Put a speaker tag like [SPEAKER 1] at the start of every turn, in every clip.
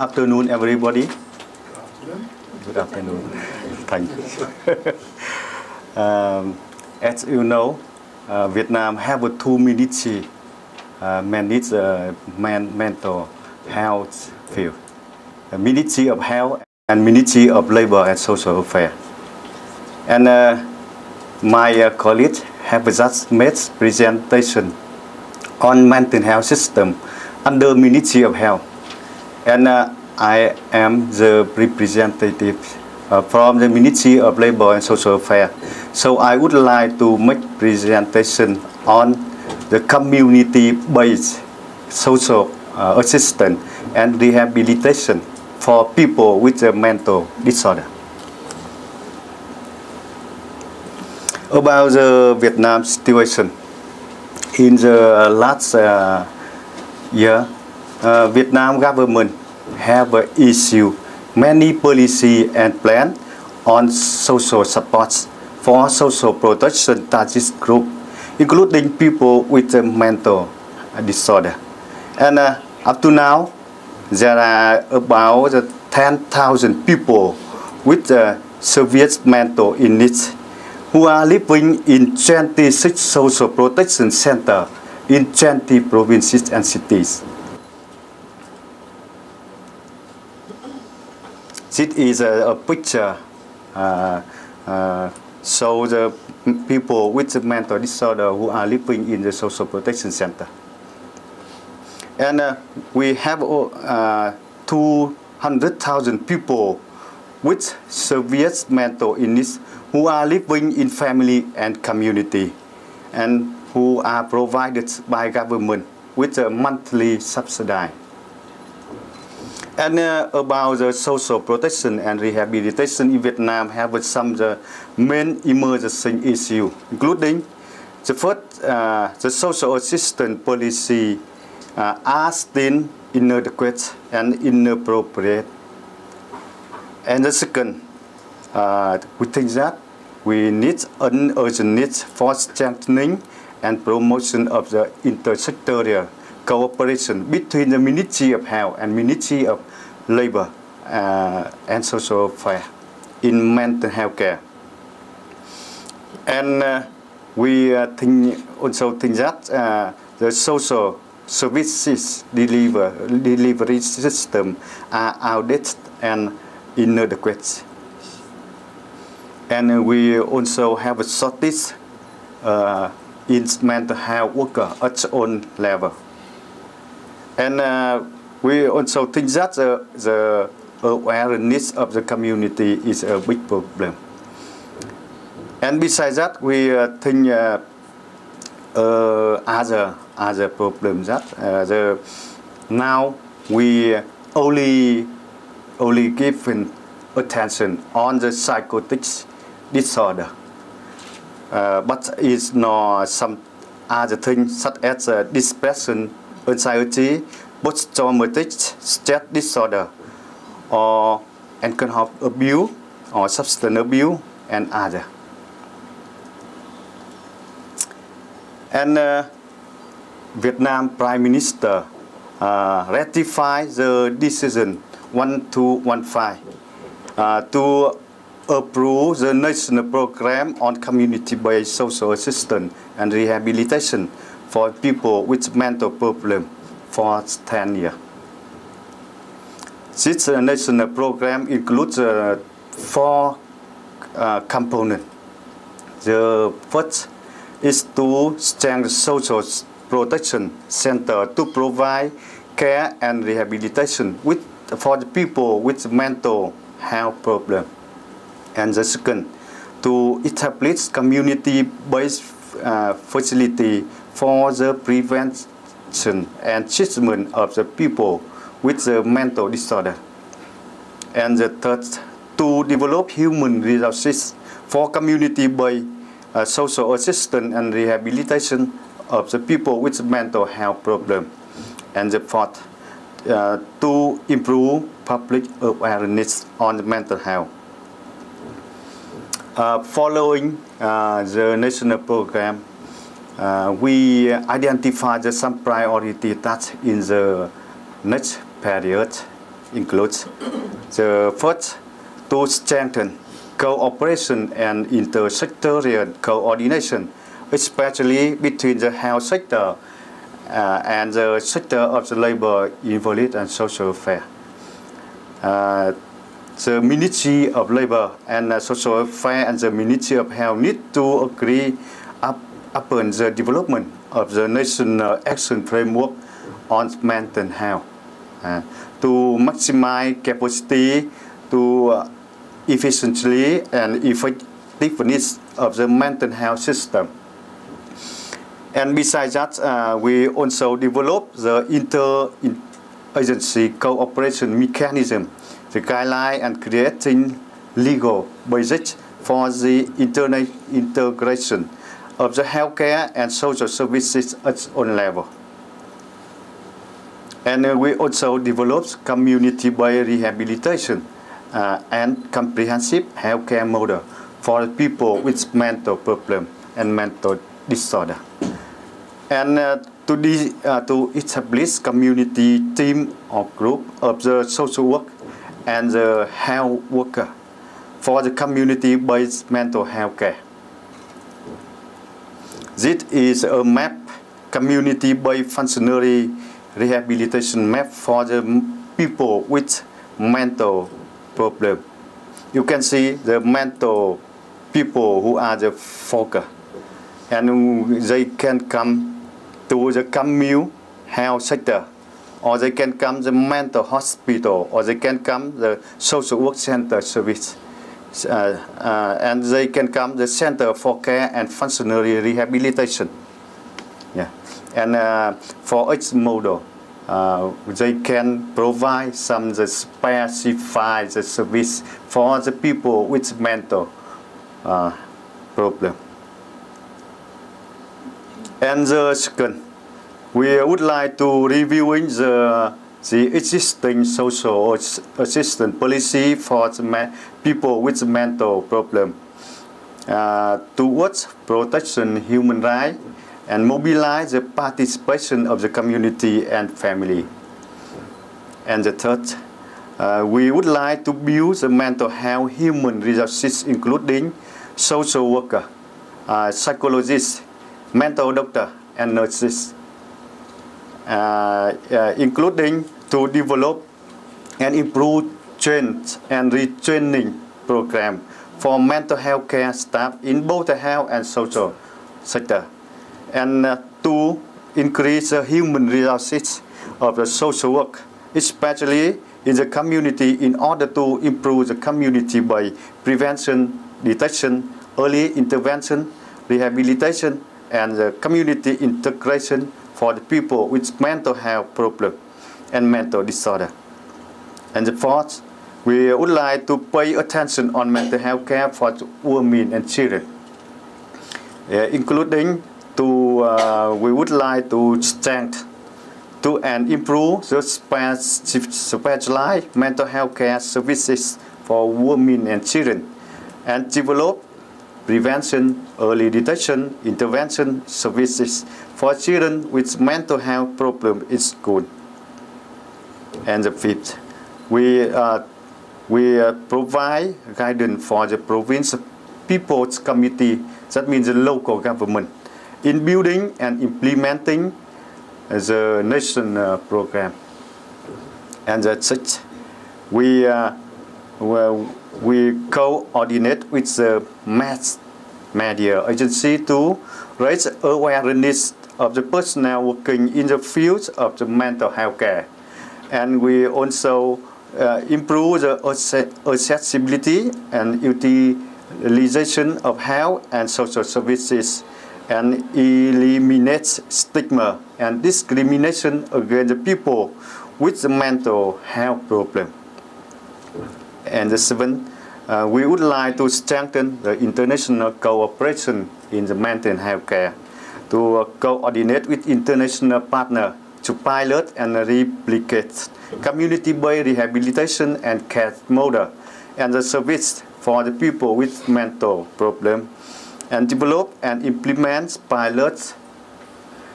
[SPEAKER 1] afternoon, everybody. Good afternoon. Thank you. As you know, Vietnam have a two ministry manage mental health field. The Ministry of Health and Ministry of Labor and Social Affairs. And my colleague have just made presentation on mental health system under Ministry of Health. And I am the representative from the Ministry of Labor and Social Affairs. So I would like to make presentation on the community-based social assistance and rehabilitation for people with a mental disorder. About the Vietnam situation, in the last year, Vietnam government have issued many policy and plan on social supports for social protection target group, including people with a mental disorder. And up to now, there are about 10,000 people with severe mental illness who are living in 26 social protection centers in 20 provinces and cities. This is a picture show the people with mental disorder who are living in the social protection center. And we have 200,000 people with severe mental illness who are living in family and community and who are provided by government with a monthly subsidy. And about the social protection and rehabilitation in Vietnam have some the main emerging issue, including the first, the social assistance policy are still inadequate and inappropriate. And the second, we think that we need an urgent need for strengthening and promotion of the inter-sectoral cooperation between the Ministry of Health and Ministry of Labor and Social Affairs in mental health care. And we also think that the social services delivery system are outdated and inadequate. And we also have a shortage in mental health worker at own level. And we also think that the awareness of the community is a big problem. And besides that, we think other problems that now we only give attention on the psychotic disorder, but it's not some other things such as depression, anxiety, post-traumatic stress disorder, or alcohol abuse, or substance abuse, and other. And Vietnam Prime Minister ratified the decision 1215 to approve the national program on community-based social assistance and rehabilitation for people with mental problem for 10 years. This national program includes 4 components. The first is to strengthen social protection center to provide care and rehabilitation for the people with mental health problem. And the second, to establish community-based facility for the prevention and treatment of the people with the mental disorder. And the third, to develop human resources for community-based social assistance and rehabilitation of the people with mental health problem. And the fourth, to improve public awareness on mental health. Following the national program, we identified some priority tasks in the next period includes the first, to strengthen cooperation and inter-sectoral coordination, especially between the health sector and the sector of the labor, invalid and social affairs. The Ministry of Labor and Social Affairs and the Ministry of Health need to agree upon the development of the National Action Framework on mental health to maximize capacity to efficiently and effectiveness of the mental health system. And besides that, we also develop the inter-agency cooperation mechanism, the guideline, and creating legal basis for the integration of the healthcare and social services at on level. And we also developed community-based rehabilitation and comprehensive healthcare model for people with mental problem and mental disorder. And to establish community team or group of the social work and the health worker for the community-based mental health care. This is a map, community-based functionary rehabilitation map for the people with mental problem. You can see the mental people who are the focus, and they can come to the communal health sector, or they can come the mental hospital, or they can come the social work center service, and they can come the center for care and functionary rehabilitation. Yeah, and for each model, they can provide some the specified the service for the people with mental problem. And the second, we would like to reviewing the existing social assistance policy for the people with mental problem towards protection human rights and mobilize the participation of the community and family. And the third, we would like to build the mental health human resources, including social worker, psychologists, mental doctor, and nurses, including to develop and improve trained and retraining program for mental health care staff in both the health and social sector, and to increase the human resources of the social work, especially in the community, in order to improve the community by prevention, detection, early intervention, rehabilitation, and the community integration for the people with mental health problem and mental disorder. And the fourth, we would like to pay attention on mental health care for women and children, including we would like to strengthen to and improve the specialized mental health care services for women and children, and develop prevention, early detection, intervention services for children with mental health problem in school. And the fifth, we provide guidance for the provincial people's committee, that means the local government, in building and implementing the national program. And that's it. We coordinate with the mass media agency to raise awareness of the personnel working in the field of the mental health care. And we also improve the accessibility and utilization of health and social services, and eliminate stigma and discrimination against the people with the mental health problem. And the seventh, we would like to strengthen the international cooperation in the mental health care, to coordinate with international partners to pilot and replicate community-based rehabilitation and care model and the service for the people with mental problem, and develop and implement pilot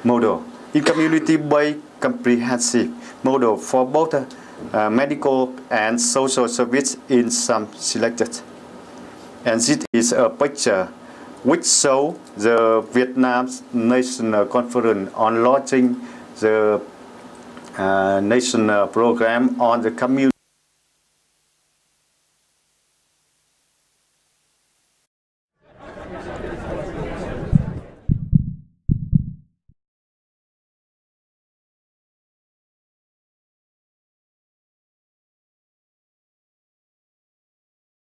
[SPEAKER 1] model in community-based comprehensive model for both medical and social service in some selected. And this is a picture which shows the Vietnam's National Conference on launching the national program on the community